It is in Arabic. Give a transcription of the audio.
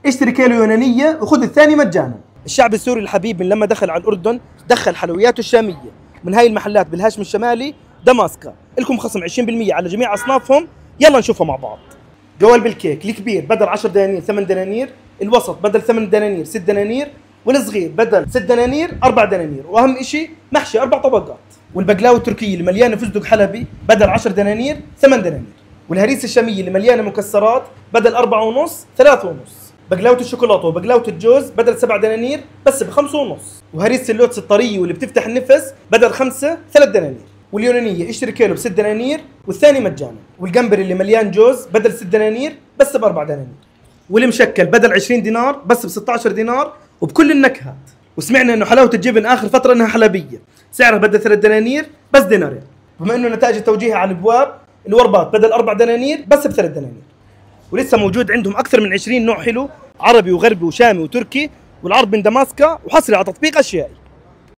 اشتري كيلو يونانيه وخذ الثاني مجانا. الشعب السوري الحبيب من لما دخل على الاردن دخل حلوياته الشاميه من هاي المحلات بالهاشم الشمالي دماسكا، لكم خصم 20% على جميع اصنافهم. يلا نشوفها مع بعض. جوال بالكيك الكبير بدل 10 دنانير 8 دنانير، الوسط بدل 8 دنانير 6 دنانير، والصغير بدل 6 دنانير 4 دنانير، واهم اشي محشي 4 طبقات. والبقلاوه التركيه اللي مليانه فستق حلبي بدل 10 دنانير 8 دنانير. والهريسه الشاميه اللي مليانه مكسرات بدل 4 ونص 3 ونص. بقلاوه الشوكولاته وبقلاوه الجوز بدل 7 دنانير بس ب5 ونص. وهريسه اللوتس الطريه واللي بتفتح النفس بدل 5 3 دنانير. واليونانيه اشتري كيلو ب6 دنانير والثاني مجانا. والجمبري اللي مليان جوز بدل 6 دنانير بس ب4 دنانير. والمشكل بدل 20 دينار بس ب16 دينار وبكل النكهات. وسمعنا انه حلاوه الجبن اخر فتره انها حلبيه، سعرها بدل 3 دنانير بس دينارين. بما انه نتائج التوجيه على الابواب، الوربات بدل 4 دنانير بس ب3 دنانير. ولسه موجود عندهم اكثر من 20 نوع حلو، عربي وغربي وشامي وتركي، والعرض من دماسكا وحصري على تطبيق اشيائي.